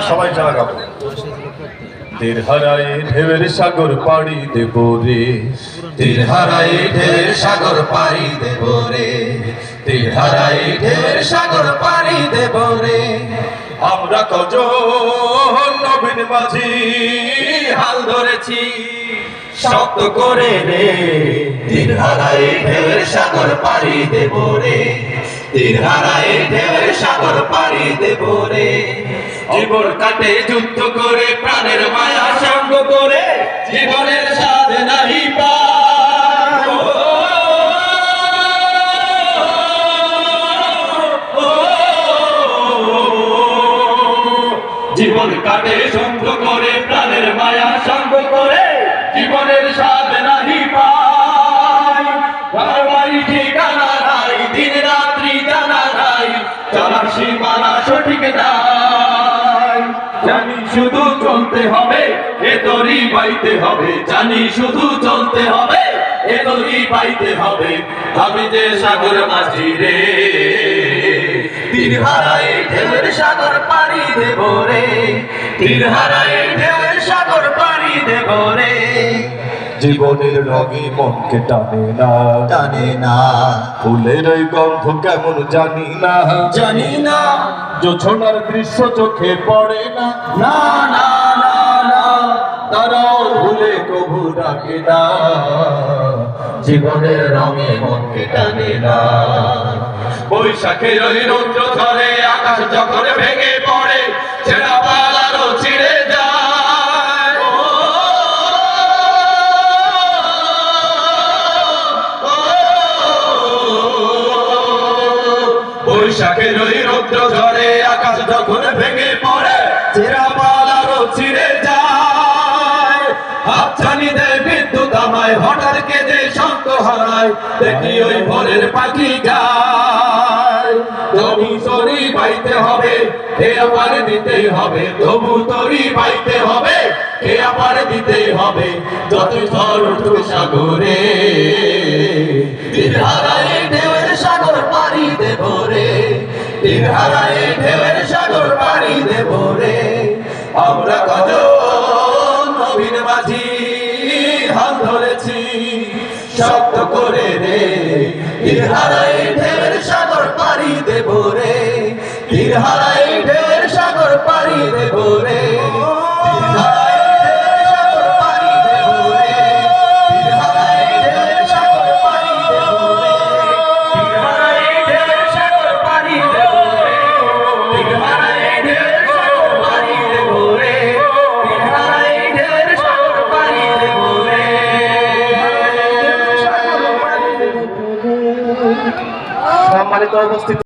সবাই যারা গাবো। তীর হারায় ঢেউয়ের সাগর পাড়ি দেব রে, তীর হারায় ঢেউয়ের সাগর পাড়ি দেব রে, তীর হারায় ঢেউয়ের সাগর পাড়ি দেব রে। আমরা কজন নবীন মাঝি হাল ধরেছি শক্ত করে রে, তীর হারায় ঢেউয়ের সাগর পাড়ি দেব রে, তীর হারায় ঢেউয়ের সাগর পাড়ি দেব রে। জীবন কাটে যুদ্ধ করে, প্রাণের মায়া সঙ্গ করে, জীবনের স্বাদ নাহি পাই। জীবন কাটে সঙ্গ করে, প্রাণের মায়া সঙ্গ করে, জীবনের স্বাদ নাহি পাই। ঘর বাড়ি ঠিকানা নাই, দিন রাত্রি জানা নাই, চলার সীমানা সঠিক নাই। জানি শুধু চলতে হবে, এ তরি বাইতে হবে, জানি শুধু চলতে হবে, এ তরি বাইতে হবে। আমি যে সাগর মাঝি রে, তীর হারায় ঢেউয়ের সাগর পাড়ি দেব রে, তীর হারায় ঢেউয়ের সাগর পাড়ি দেব রে। জীবনের রঙে মনকে টানে না, টানে না, ফুলের ওই গন্ধ কেমন জানি না, জানি না, জোছনার দৃশ্য চোখে পড়ে না, না না না না, তারাও ভুলে কবু ডাকে না। জীবনের রঙে মনকে টানে না। বৈশাখের ওই রৌদ্র ধরে, আকাশ যখন ভেঙে পড়ে, ছেঁড়া পালারও ছিঁড়ে যায়। বৈশাখের ওই রৌদ্র ধরে, আকাশ যখন ভেঙে পড়ে, ছেঁড়া পালারও ছিঁড়ে যায়। হাতছানি দেয় বিদ্যুৎ আমায়, হঠাৎ কেঁদে শান্ত হারায়, দেখি ওই ভোরের পাখি গায়। তবু তরি পাইতে হবে, এ আমার দিতেই হবে, তবু তরি পাইতে হবে, এ আমার দিতেই হবে। যত ঝড় উঠুক সাগরে, তীর হারায় ঢেউয়ের সাগর পাড়ি দেব রে, তীর হারায় ঢেউয়ের সাগর পাড়ি দেব রে। আমরা কজন নবীন মাঝি হাল ধরেছি শক্ত করে রে, তীর হারায় ঢেউয়ের সাগর পাড়ি দেব রে, তীর হারায় ঢেউয়ের সাগর পাড়ি দেব রে, তীর হারায় ঢেউয়ের সাগর পাড়ি দেব রে, তীর হারায় ঢেউয়ের সাগর পাড়ি দেব রে, তীর হারায় ঢেউয়ের সাগর পাড়ি দেব রে, তীর হারায় ঢেউয়ের সাগর পাড়ি দেব রে, তীর হারায় ঢেউয়ের সাগর পাড়ি দেব রে। সম্মানিত উপস্থিতি।